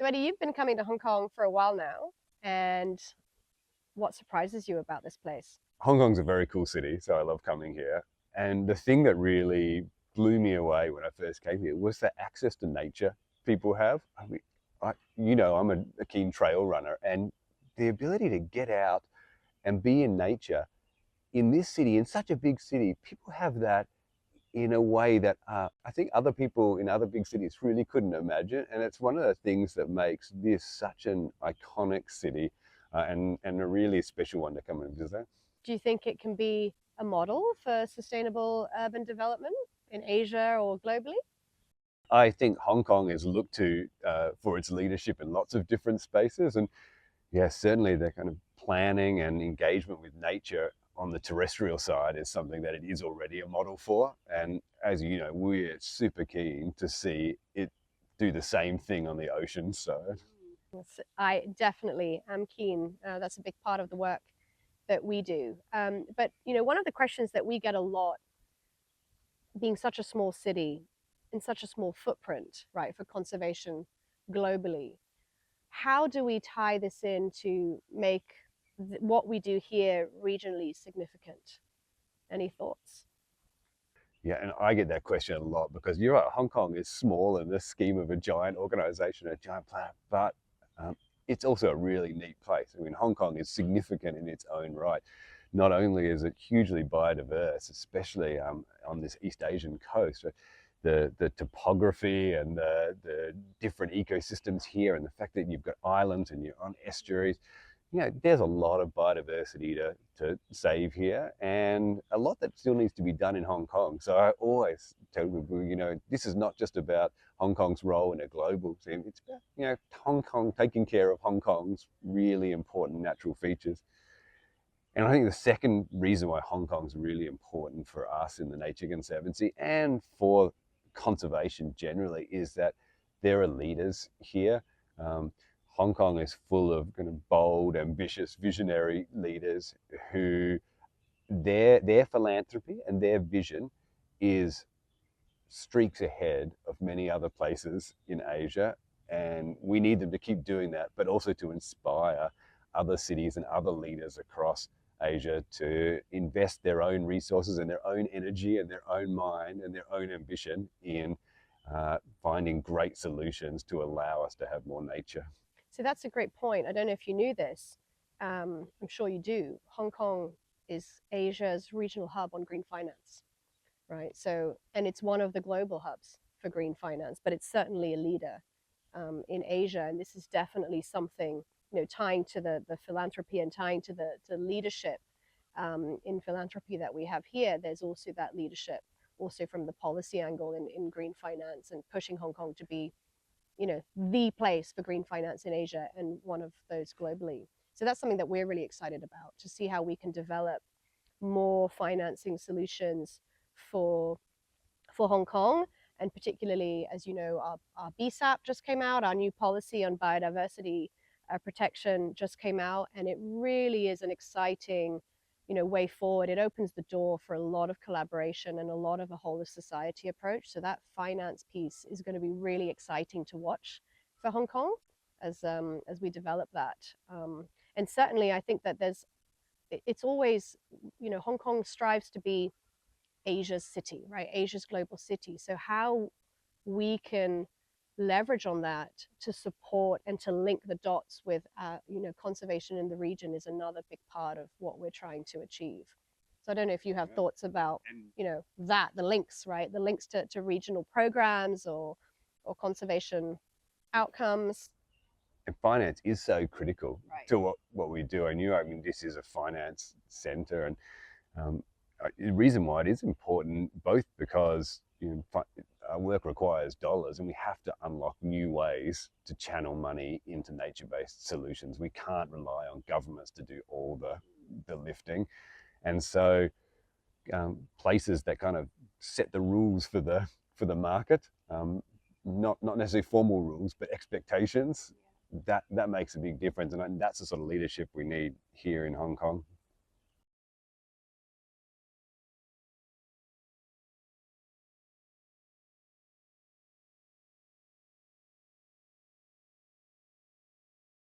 Eddie, you've been coming to Hong Kong for a while now, and what surprises you about this place? Hong Kong's a very cool city, so I love coming here. And the thing that really blew me away when I first came here was the access to nature people have. I mean, I'm a keen trail runner, and the ability to get out and be in nature in this city, in such a big city, people have that in a way that I think other people in other big cities really couldn't imagine. And it's one of the things that makes this such an iconic city and a really special one to come and visit. Do you think it can be a model for sustainable urban development in Asia or globally? I think Hong Kong is looked to for its leadership in lots of different spaces. And yeah, certainly the kind of planning and engagement with nature on the terrestrial side is something that it is already a model for. And as you know, we're super keen to see it do the same thing on the ocean side. I definitely am keen. That's a big part of the work that we do. But one of the questions that we get a lot, being such a small city, in such a small footprint, right, for conservation globally, how do we tie this in to make what we do here regionally significant? Any thoughts? Yeah, and I get that question a lot because you're right, Hong Kong is small in the scheme of a giant organization, a giant planet, but it's also a really neat place. I mean, Hong Kong is significant in its own right. Not only is it hugely biodiverse, especially on this East Asian coast, the topography and the different ecosystems here, and the fact that you've got islands and you're on estuaries, there's a lot of biodiversity to save here, and a lot that still needs to be done in Hong Kong. So I always tell people, this is not just about Hong Kong's role in a global team. It's about, Hong Kong taking care of Hong Kong's really important natural features. And I think the second reason why Hong Kong's really important for us in the Nature Conservancy and for conservation generally is that there are leaders here. Hong Kong is full of kind of bold, ambitious, visionary leaders who their philanthropy and their vision is streaks ahead of many other places in Asia. And we need them to keep doing that, but also to inspire other cities and other leaders across Asia to invest their own resources and their own energy and their own mind and their own ambition in finding great solutions to allow us to have more nature. So that's a great point. I don't know if you knew this. I'm sure you do. Hong Kong is Asia's regional hub on green finance, right? So, and it's one of the global hubs for green finance, but it's certainly a leader in Asia. And this is definitely something, tying to the philanthropy and tying to the leadership in philanthropy that we have here. There's also that leadership also from the policy angle in green finance and pushing Hong Kong to be the place for green finance in Asia and one of those globally. So that's something that we're really excited about, to see how we can develop more financing solutions for Hong Kong. And particularly, as you know, our BSAP just came out, our new policy on biodiversity protection just came out, and it really is an exciting way forward. It opens the door for a lot of collaboration and a lot of a whole of society approach. So that finance piece is going to be really exciting to watch for Hong Kong as we develop that. And certainly I think that it's always, Hong Kong strives to be Asia's city, right? Asia's global city. So how we can leverage on that to support and to link the dots with conservation in the region is another big part of what we're trying to achieve. So I don't know if you have thoughts about the links, right? The links to regional programs or conservation outcomes. And finance is so critical to what we do. This is a finance center, and the reason why it is important, both because our work requires dollars, and we have to unlock new ways to channel money into nature-based solutions. We can't rely on governments to do all the lifting. And so places that kind of set the rules for the market, not necessarily formal rules, but expectations, that makes a big difference. And that's the sort of leadership we need here in Hong Kong.